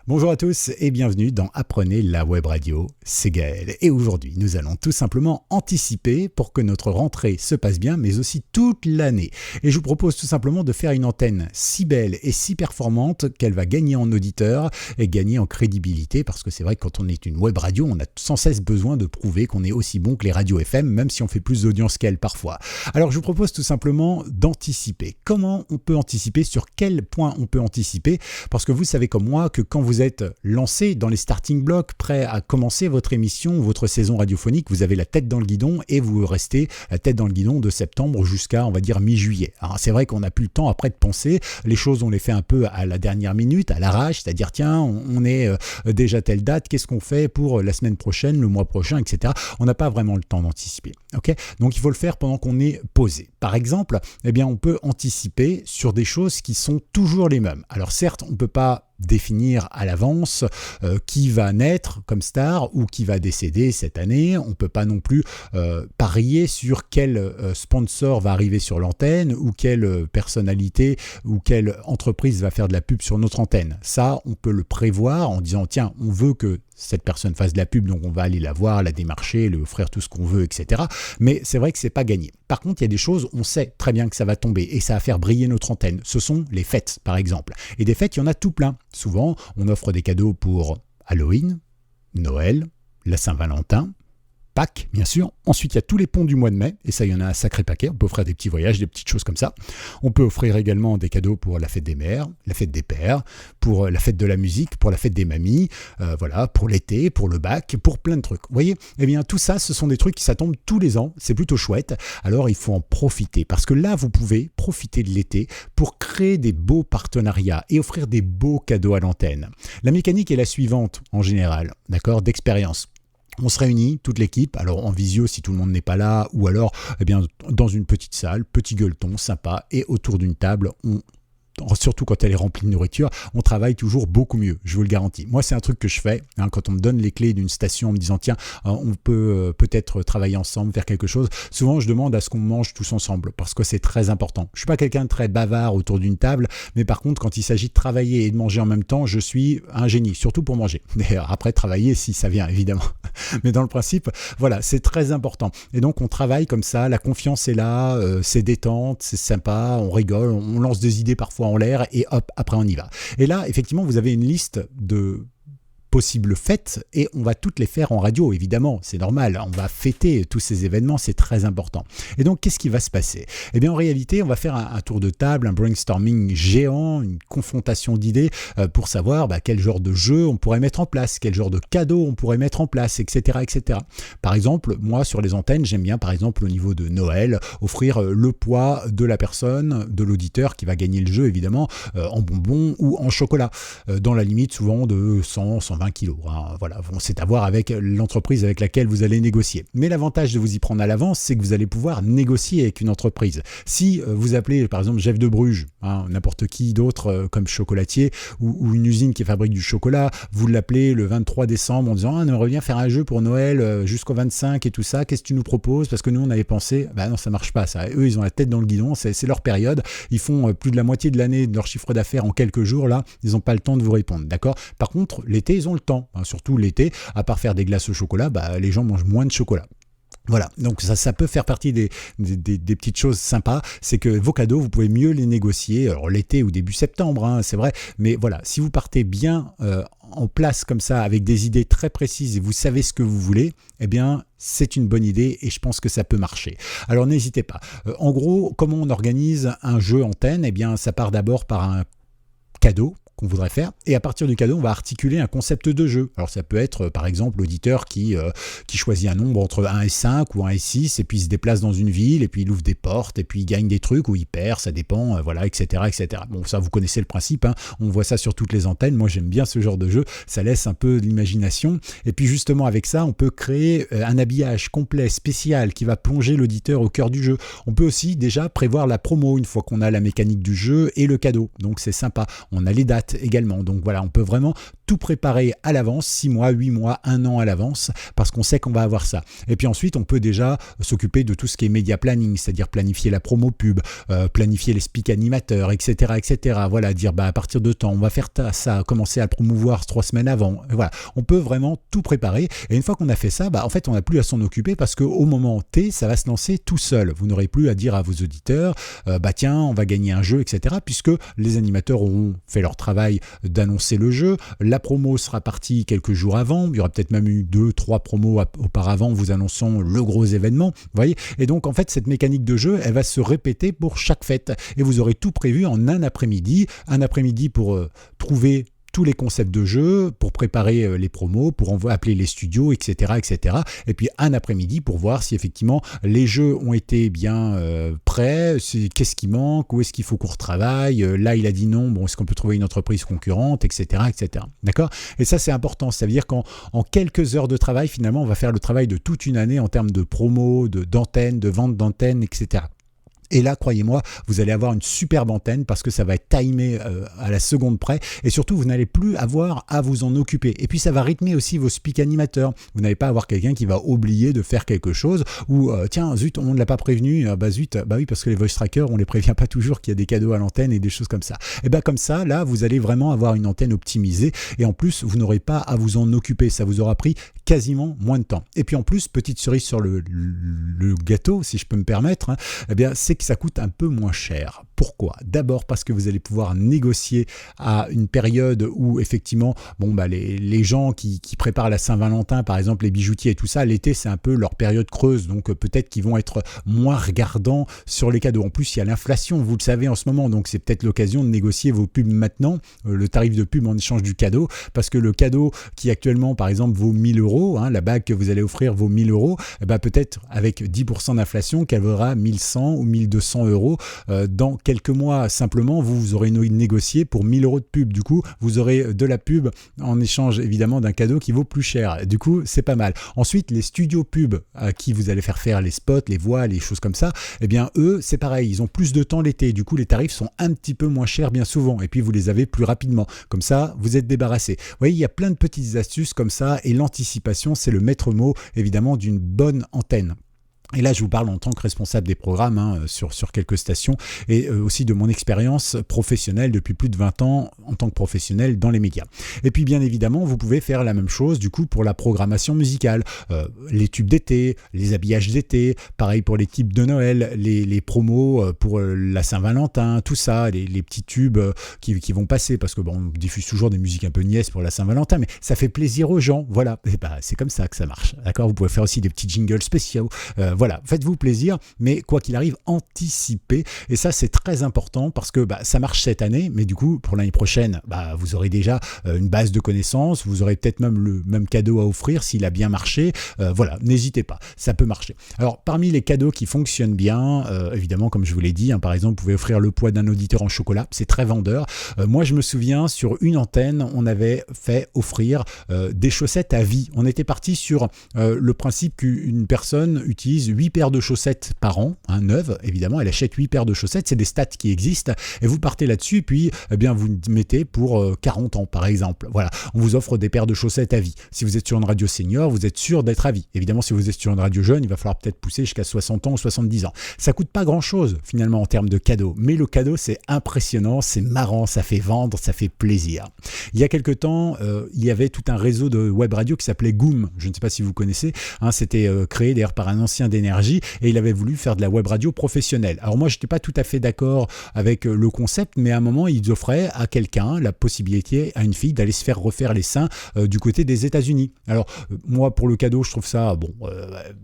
Bonjour à tous et bienvenue dans Apprenez la web radio, c'est Gaël. Et aujourd'hui, nous allons tout simplement anticiper pour que notre rentrée se passe bien, mais aussi toute l'année. Et je vous propose tout simplement de faire une antenne si belle et si performante qu'elle va gagner en auditeurs et gagner en crédibilité, parce que c'est vrai que quand on est une web radio, on a sans cesse besoin de prouver qu'on est aussi bon que les radios FM, même si on fait plus d'audience qu'elles parfois. Alors je vous propose tout simplement d'anticiper. Comment on peut anticiper? Sur quel point on peut anticiper? Parce que vous savez comme moi que quand vous êtes lancé dans les starting blocks, prêt à commencer votre émission, votre saison radiophonique, vous avez la tête dans le guidon et vous restez la tête dans le guidon de septembre jusqu'à, on va dire, mi-juillet. Alors, c'est vrai qu'on n'a plus le temps après de penser. Les choses, on les fait un peu à la dernière minute, à l'arrache, c'est-à-dire, tiens, on est déjà telle date, qu'est-ce qu'on fait pour la semaine prochaine, le mois prochain, etc. On n'a pas vraiment le temps d'anticiper. Okay, donc, il faut le faire pendant qu'on est posé. Par exemple, eh bien, on peut anticiper sur des choses qui sont toujours les mêmes. Alors, certes, on ne peut pas définir à l'avance qui va naître comme star ou qui va décéder cette année. On ne peut pas non plus parier sur quel sponsor va arriver sur l'antenne ou quelle personnalité ou quelle entreprise va faire de la pub sur notre antenne. Ça, on peut le prévoir en disant tiens, on veut que cette personne fasse de la pub, donc on va aller la voir, la démarcher, lui offrir tout ce qu'on veut, etc. Mais c'est vrai que c'est pas gagné. Par contre, il y a des choses, on sait très bien que ça va tomber et ça va faire briller notre antenne. Ce sont les fêtes, par exemple. Et des fêtes, il y en a tout plein. Souvent, on offre des cadeaux pour Halloween, Noël, la Saint-Valentin, Pâques, bien sûr. Ensuite, il y a tous les ponts du mois de mai, et ça, il y en a un sacré paquet. On peut offrir des petits voyages, des petites choses comme ça. On peut offrir également des cadeaux pour la fête des mères, la fête des pères, pour la fête de la musique, pour la fête des mamies, voilà, pour l'été, pour le bac, pour plein de trucs. Vous voyez, eh bien, tout ça, ce sont des trucs qui ça tombe tous les ans. C'est plutôt chouette. Alors, il faut en profiter, parce que là, vous pouvez profiter de l'été pour créer des beaux partenariats et offrir des beaux cadeaux à l'antenne. La mécanique est la suivante, en général, d'accord, d'expérience. On se réunit, toute l'équipe, alors en visio si tout le monde n'est pas là, ou alors eh bien, dans une petite salle, petit gueuleton, sympa, et autour d'une table, surtout quand elle est remplie de nourriture, on travaille toujours beaucoup mieux, je vous le garantis. Moi, c'est un truc que je fais, quand on me donne les clés d'une station en me disant tiens, on peut peut-être travailler ensemble, faire quelque chose. Souvent, je demande à ce qu'on mange tous ensemble, parce que c'est très important. Je suis pas quelqu'un de très bavard autour d'une table, mais par contre, quand il s'agit de travailler et de manger en même temps, je suis un génie, surtout pour manger. D'ailleurs, après, travailler, si ça vient, évidemment. Mais dans le principe, voilà, c'est très important. Et donc, on travaille comme ça, la confiance est là, c'est détente, c'est sympa, on rigole, on lance des idées parfois en l'air et hop, après on y va. Et là, effectivement, vous avez une liste de possibles fêtes et on va toutes les faire en radio, évidemment, c'est normal, on va fêter tous ces événements, c'est très important. Et donc, qu'est-ce qui va se passer? Eh bien, en réalité, on va faire un tour de table, un brainstorming géant, une confrontation d'idées pour savoir quel genre de jeu on pourrait mettre en place, quel genre de cadeau on pourrait mettre en place, etc., etc. Par exemple, moi, sur les antennes, j'aime bien, par exemple, au niveau de Noël, offrir le poids de la personne, de l'auditeur qui va gagner le jeu, évidemment, en bonbons ou en chocolat, dans la limite souvent de 120 kilos. Voilà, bon, c'est à voir avec l'entreprise avec laquelle vous allez négocier. Mais l'avantage de vous y prendre à l'avance, c'est que vous allez pouvoir négocier avec une entreprise. Si vous appelez par exemple Jeff de Bruges, n'importe qui d'autre comme chocolatier ou une usine qui fabrique du chocolat, vous l'appelez le 23 décembre en disant on aimerait bien faire un jeu pour Noël jusqu'au 25 et tout ça, qu'est-ce que tu nous proposes? Parce que nous on avait pensé, non ça marche pas ça. Eux ils ont la tête dans le guidon, c'est leur période, ils font plus de la moitié de l'année de leur chiffre d'affaires en quelques jours, là ils n'ont pas le temps de vous répondre, d'accord? Par contre l'été ils ont le temps, surtout l'été, à part faire des glaces au chocolat, les gens mangent moins de chocolat. Voilà, donc ça peut faire partie des petites choses sympas, c'est que vos cadeaux, vous pouvez mieux les négocier, alors l'été ou début septembre, c'est vrai, mais voilà, si vous partez bien en place comme ça, avec des idées très précises et vous savez ce que vous voulez, eh bien, c'est une bonne idée et je pense que ça peut marcher. Alors n'hésitez pas. En gros, comment on organise un jeu antenne? Eh bien, ça part d'abord par un cadeau qu'on voudrait faire, et à partir du cadeau, on va articuler un concept de jeu. Alors ça peut être par exemple l'auditeur qui choisit un nombre entre 1 et 5 ou 1 et 6, et puis il se déplace dans une ville, et puis il ouvre des portes, et puis il gagne des trucs, ou il perd, ça dépend, voilà, etc., etc. Bon, ça vous connaissez le principe, on voit ça sur toutes les antennes, moi j'aime bien ce genre de jeu, ça laisse un peu de l'imagination, et puis justement avec ça, on peut créer un habillage complet, spécial, qui va plonger l'auditeur au cœur du jeu. On peut aussi déjà prévoir la promo, une fois qu'on a la mécanique du jeu et le cadeau, donc c'est sympa. On a les dates également, donc voilà, on peut vraiment tout préparer à l'avance, 6 mois, 8 mois, 1 an à l'avance, parce qu'on sait qu'on va avoir ça. Et puis ensuite, on peut déjà s'occuper de tout ce qui est média planning, c'est-à-dire planifier la promo pub, planifier les speak animateurs, etc., etc. Voilà, dire à partir de temps, on va faire ça, commencer à le promouvoir 3 semaines avant. Et voilà, on peut vraiment tout préparer. Et une fois qu'on a fait ça, en fait, on n'a plus à s'en occuper parce qu'au moment T, ça va se lancer tout seul. Vous n'aurez plus à dire à vos auditeurs, tiens, on va gagner un jeu, etc., puisque les animateurs auront fait leur travail d'annoncer le jeu. La promo sera partie quelques jours avant. Il y aura peut-être même eu 2-3 promos auparavant vous annonçant le gros événement. Vous voyez ? Et donc, en fait, cette mécanique de jeu, elle va se répéter pour chaque fête. Et vous aurez tout prévu en un après-midi. Un après-midi pour trouver tous les concepts de jeu, pour préparer les promos, pour appeler les studios, etc., etc. Et puis un après-midi pour voir si effectivement les jeux ont été bien prêts, qu'est-ce qui manque, où est-ce qu'il faut qu'on retravaille, là il a dit non, est-ce qu'on peut trouver une entreprise concurrente, etc., etc. D'accord ? Et ça c'est important, ça veut dire qu'en quelques heures de travail, finalement, on va faire le travail de toute une année en termes de promos, d'antennes, de vente d'antennes, etc. Et là, croyez-moi, vous allez avoir une superbe antenne parce que ça va être timé à la seconde près et surtout, vous n'allez plus avoir à vous en occuper. Et puis, ça va rythmer aussi vos speak animateurs. Vous n'allez pas avoir quelqu'un qui va oublier de faire quelque chose ou tiens, zut, on ne l'a pas prévenu. Zut, oui, parce que les voice trackers, on les prévient pas toujours qu'il y a des cadeaux à l'antenne et des choses comme ça. Et comme ça, là, vous allez vraiment avoir une antenne optimisée et en plus, vous n'aurez pas à vous en occuper. Ça vous aura pris quasiment moins de temps. Et puis en plus, petite cerise sur le gâteau, si je peux me permettre, c'est que ça coûte un peu moins cher. Pourquoi ? D'abord parce que vous allez pouvoir négocier à une période où effectivement, les gens qui préparent la Saint-Valentin, par exemple les bijoutiers et tout ça, l'été c'est un peu leur période creuse, donc peut-être qu'ils vont être moins regardants sur les cadeaux. En plus, il y a l'inflation, vous le savez en ce moment, donc c'est peut-être l'occasion de négocier vos pubs maintenant, le tarif de pub en échange du cadeau, parce que le cadeau qui actuellement, par exemple, vaut 1 000 €, la bague que vous allez offrir vaut 1 000 €, peut-être avec 10% d'inflation qu'elle vaudra 1 100 ou 1 200 € dans quelques mois. Simplement, vous aurez négocié pour 1 000 € de pub. Du coup, vous aurez de la pub en échange évidemment d'un cadeau qui vaut plus cher. Du coup, c'est pas mal. Ensuite, les studios pub à qui vous allez faire les spots, les voix, les choses comme ça, eux, c'est pareil. Ils ont plus de temps l'été. Du coup, les tarifs sont un petit peu moins chers bien souvent. Et puis, vous les avez plus rapidement. Comme ça, vous êtes débarrassé. Vous voyez, il y a plein de petites astuces comme ça. Et l'anticipation, c'est le maître mot, évidemment, d'une bonne antenne. Et là, je vous parle en tant que responsable des programmes sur quelques stations et aussi de mon expérience professionnelle depuis plus de 20 ans en tant que professionnel dans les médias. Et puis, bien évidemment, vous pouvez faire la même chose du coup pour la programmation musicale. Les tubes d'été, les habillages d'été, pareil pour les tubes de Noël, les promos pour la Saint-Valentin, tout ça, les petits tubes qui vont passer parce que on diffuse toujours des musiques un peu niaises pour la Saint-Valentin, mais ça fait plaisir aux gens. Voilà, et c'est comme ça que ça marche. D'accord ? Vous pouvez faire aussi des petits jingles spéciaux. Voilà, faites-vous plaisir, mais quoi qu'il arrive, anticipez. Et ça, c'est très important parce que ça marche cette année, mais du coup, pour l'année prochaine, vous aurez déjà une base de connaissances, vous aurez peut-être même le même cadeau à offrir s'il a bien marché. Voilà, n'hésitez pas, ça peut marcher. Alors, parmi les cadeaux qui fonctionnent bien, évidemment, comme je vous l'ai dit, par exemple, vous pouvez offrir le poids d'un auditeur en chocolat, c'est très vendeur. Moi, je me souviens, sur une antenne, on avait fait offrir des chaussettes à vie. On était parti sur le principe qu'une personne utilise 8 paires de chaussettes par an, neuves, évidemment, elle achète 8 paires de chaussettes, c'est des stats qui existent, et vous partez là-dessus, puis vous mettez pour 40 ans, par exemple. Voilà, on vous offre des paires de chaussettes à vie. Si vous êtes sur une radio senior, vous êtes sûr d'être à vie. Évidemment, si vous êtes sur une radio jeune, il va falloir peut-être pousser jusqu'à 60 ans ou 70 ans. Ça coûte pas grand-chose, finalement, en termes de cadeaux, mais le cadeau, c'est impressionnant, c'est marrant, ça fait vendre, ça fait plaisir. Il y a quelque temps, il y avait tout un réseau de web radio qui s'appelait Goom, je ne sais pas si vous connaissez, c'était créé d'ailleurs par un ancien d'énergie, et il avait voulu faire de la web radio professionnelle. Alors moi, je n'étais pas tout à fait d'accord avec le concept, mais à un moment, ils offraient à quelqu'un la possibilité, à une fille, d'aller se faire refaire les seins du côté des États-Unis. Alors moi, pour le cadeau, je trouve ça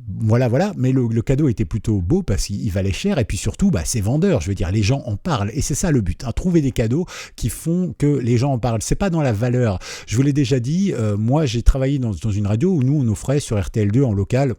voilà, mais le cadeau était plutôt beau parce qu'il valait cher, et puis surtout, c'est vendeur. Je veux dire, les gens en parlent, et c'est ça le but, trouver des cadeaux qui font que les gens en parlent. C'est pas dans la valeur. Je vous l'ai déjà dit, moi, j'ai travaillé dans une radio où nous, on offrait sur RTL2 en local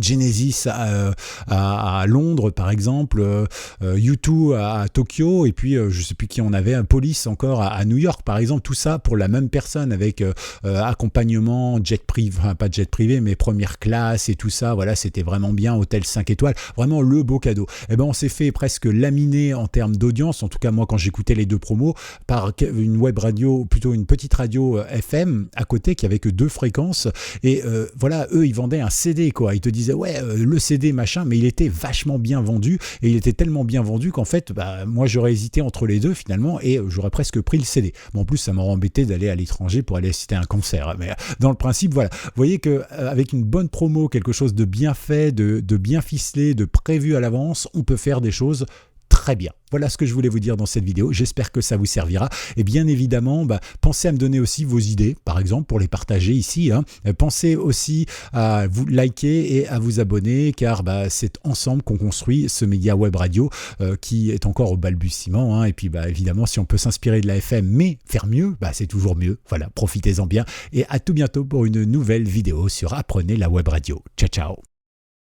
Genesis à Londres par exemple, U2 à Tokyo, et puis je sais plus qui on avait, un Police encore à New York par exemple, tout ça pour la même personne avec accompagnement jet privé, enfin pas jet privé mais première classe et tout ça, voilà, c'était vraiment bien, hôtel 5 étoiles, vraiment le beau cadeau. Et ben on s'est fait presque laminer en termes d'audience, en tout cas moi quand j'écoutais les deux promos, par une web radio, plutôt une petite radio FM à côté qui avait que 2 fréquences, et voilà, eux ils vendaient un CD quoi, ils te disaient ouais le CD machin, mais il était vachement bien vendu, et il était tellement bien vendu qu'en fait moi j'aurais hésité entre les deux finalement, et j'aurais presque pris le CD. Bon, en plus ça m'aurait embêté d'aller à l'étranger pour aller assister à un concert, mais dans le principe voilà, vous voyez que avec une bonne promo, quelque chose de bien fait, de bien ficelé, de prévu à l'avance, on peut faire des choses très bien. Voilà ce que je voulais vous dire dans cette vidéo, j'espère que ça vous servira, et bien évidemment pensez à me donner aussi vos idées par exemple pour les partager ici, hein. Pensez aussi à vous liker et à vous abonner, car c'est ensemble qu'on construit ce média web radio qui est encore au balbutiement, hein. Et puis évidemment si on peut s'inspirer de la FM mais faire mieux, c'est toujours mieux. Voilà, profitez-en bien, et à tout bientôt pour une nouvelle vidéo sur Apprenez la web radio. Ciao ciao.